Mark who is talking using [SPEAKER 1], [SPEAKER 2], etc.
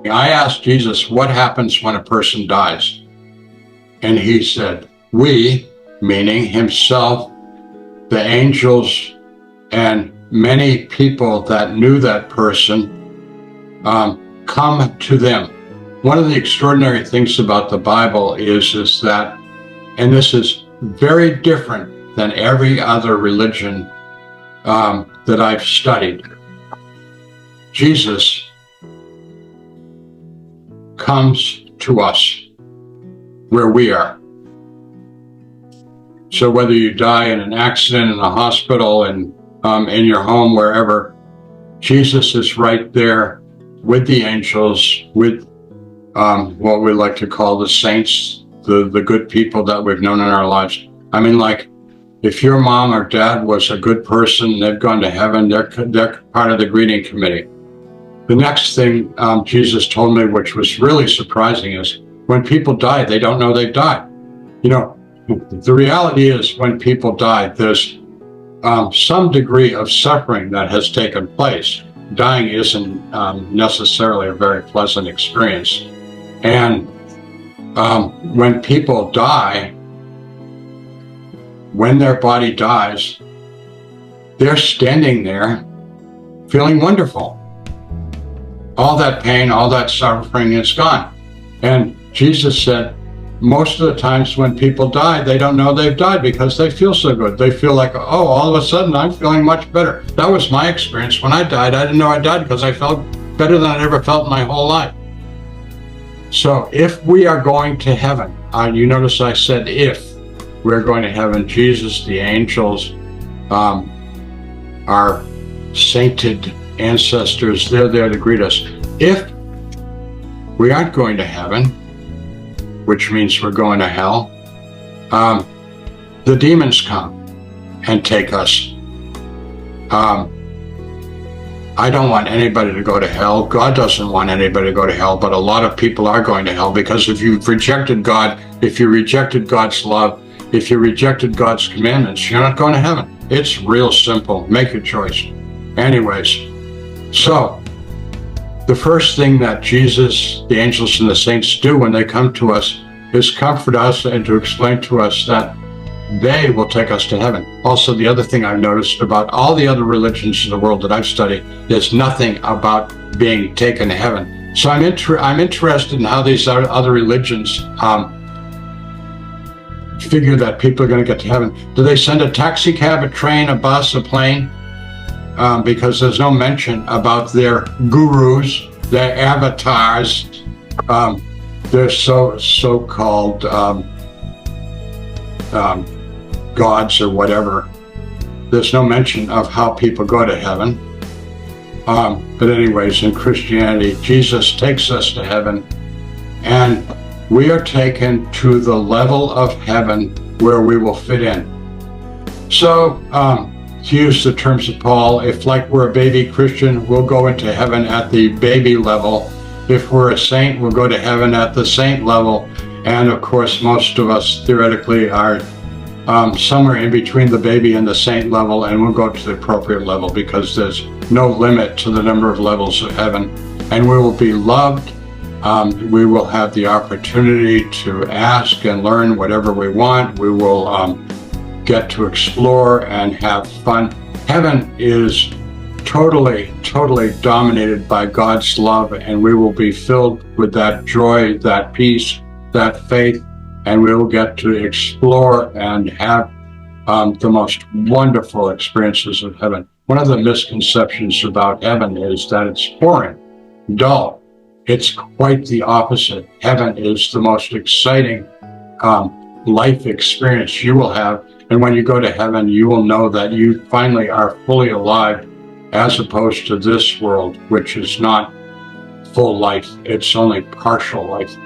[SPEAKER 1] I asked Jesus, what happens when a person dies? And he said, we, meaning himself, the angels, and many people that knew that person, come to them. One of the extraordinary things about the Bible is that, and this is very different than every other religion that I've studied, Jesus comes to us where we are. So whether you die in an accident, in a hospital, and in your home, wherever, Jesus is right there with the angels, with what we like to call the saints, the good people that we've known in our lives. I mean, like, if your mom or dad was a good person, they've gone to heaven, they're part of the greeting committee. The next thing Jesus told me, which was really surprising, is when people die, they don't know they've died. You know, the reality is when people die, there's some degree of suffering that has taken place. Dying isn't necessarily a very pleasant experience. And when people die, when their body dies, they're standing there feeling wonderful. All that pain, all that suffering is gone. And Jesus said, most of the times when people die, they don't know they've died because they feel so good. They feel like, oh, all of a sudden I'm feeling much better. That was my experience. When I died, I didn't know I died because I felt better than I'd ever felt in my whole life. So if we are going to heaven, you notice I said if we're going to heaven, Jesus, the angels, our sainted ancestors, they're there to greet us. If we aren't going to heaven, which means we're going to hell, the demons come and take us. I don't want anybody to go to hell. God doesn't want anybody to go to hell, but a lot of people are going to hell because if you've rejected God, if you rejected God's love, if you rejected God's commandments, you're not going to heaven. It's real simple. Make your choice. Anyways, so the first thing that Jesus, the angels, and the saints do when they come to us is comfort us and to explain to us that they will take us to heaven. Also, the other thing I've noticed about all the other religions in the world that I've studied, there's nothing about being taken to heaven. So I'm interested in how these other religions figure that people are going to get to heaven. Do they send a taxi cab, a train, a bus, a plane? Because there's no mention about their gurus, their avatars, their so-called gods or whatever. There's no mention of how people go to heaven. But anyways, in Christianity, Jesus takes us to heaven, and we are taken to the level of heaven where we will fit in. So, to use the terms of Paul, if like we're a baby Christian, we'll go into heaven at the baby level. If we're a saint, we'll go to heaven at the saint level. And of course, most of us theoretically are somewhere in between the baby and the saint level, and we'll go to the appropriate level because there's no limit to the number of levels of heaven. And we will be loved. We will have the opportunity to ask and learn whatever we want. We will get to explore and have fun. Heaven is totally dominated by God's love, and we will be filled with that joy, that peace, that faith, and we will get to explore and have the most wonderful experiences of heaven. One of the misconceptions about heaven is that it's boring, dull. It's quite the opposite. Heaven is the most exciting life experience you will have. And when you go to heaven, you will know that you finally are fully alive, as opposed to this world, which is not full life. It's only partial life.